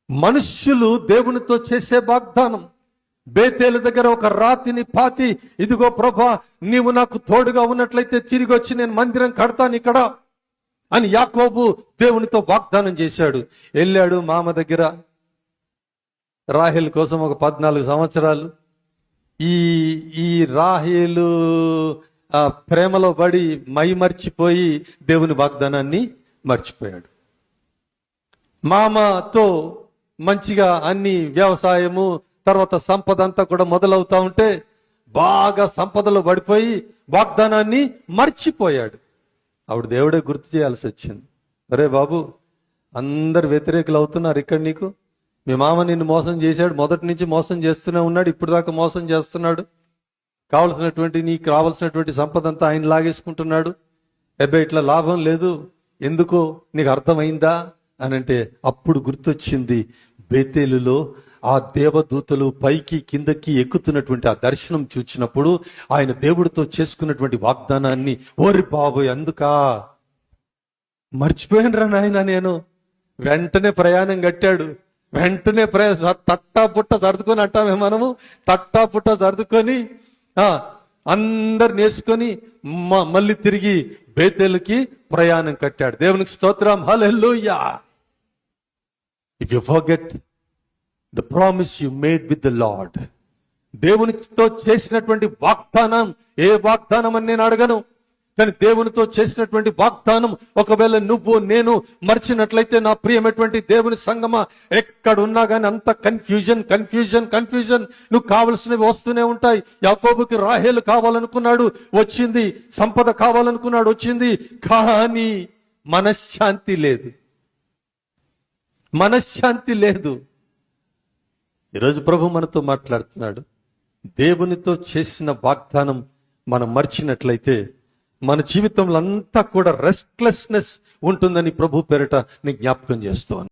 మనుష్యులు దేవునితో చేసే వాగ్దానం. బేతేలు దగ్గర ఒక రాతిని పాతి, ఇదిగో ప్రభా నీవు నాకు తోడుగా ఉన్నట్లయితే తిరిగి వచ్చి నేను మందిరం కడతాను ఇక్కడ అని యాకోబు దేవునితో వాగ్దానం చేశాడు. వెళ్ళాడు మామ దగ్గర. రాహేలు కోసం ఒక 14 సంవత్సరాలు ఈ రాహేలు ప్రేమలో పడి మర్చిపోయి దేవుని వాగ్దానాన్ని మర్చిపోయాడు. మామతో మంచిగా అన్ని వ్యవసాయము తర్వాత సంపద అంతా కూడా మొదలవుతా ఉంటే బాగా సంపదలో పడిపోయి వాగ్దానాన్ని మర్చిపోయాడు. అప్పుడు దేవుడే గుర్తు చేయాల్సి వచ్చింది. అరే బాబు, అందరు వ్యతిరేకులు అవుతున్నారు ఇక్కడ, నీకు మీ మామ నిన్ను మోసం చేశాడు, మొదటి నుంచి మోసం చేస్తూనే ఉన్నాడు, ఇప్పుడు దాకా మోసం చేస్తున్నాడు, నీకు కావలసినటువంటి సంపద అంతా ఆయన లాగేసుకుంటున్నాడు, అబ్బాయి ఇట్లా లాభం లేదు, ఎందుకో నీకు అర్థమైందా అని అంటే అప్పుడు గుర్తొచ్చింది. బేతేలులో ఆ దేవదూతలు పైకి కిందకి ఎక్కుతున్నటువంటి ఆ దర్శనం చూచినప్పుడు ఆయన దేవుడితో చేసుకున్నటువంటి వాగ్దానాన్ని, ఓరి బాబు ఎందుకా మర్చిపోయాను రా నాయన నేను. వెంటనే ప్రయాణం కట్టాడు. వెంటనే తట్టా పుట్ట సర్దుకొని అంటామే మనము, తట్టా పుట్ట సర్దుకొని అందరు నేర్చుకొని మళ్ళీ తిరిగి బేతేలుకి ప్రయాణం కట్టాడు. దేవునికి స్తోత్రం, hallelujah. If you forget the promise you made with the Lord, దేవునితో చేసినటువంటి వాగ్దానం, ఏ వాగ్దానం అని నేను అడగను, కానీ దేవునితో చేసినటువంటి వాగ్దానం ఒకవేళ నువ్వు నేను మర్చినట్లయితే నా ప్రియమైనటువంటి దేవుని సంగమా, ఎక్కడున్నా కానీ అంత కన్ఫ్యూజన్ కన్ఫ్యూజన్ కన్ఫ్యూజన్. నువ్వు కావలసినవి వస్తూనే ఉంటాయి. యాకోబుకి రాహేలు కావాలనుకున్నాడు, వచ్చింది. సంపద కావాలనుకున్నాడు, వచ్చింది. కానీ మనశ్శాంతి లేదు, మనశ్శాంతి లేదు. ఈరోజు ప్రభు మనతో మాట్లాడుతున్నాడు. దేవునితో చేసిన వాగ్దానం మనం మర్చినట్లయితే మన జీవితంలో అంతా కూడా రెస్ట్లెస్నెస్ ఉంటుందని ప్రభు పేరిట నీ జ్ఞాపకం చేస్తాను.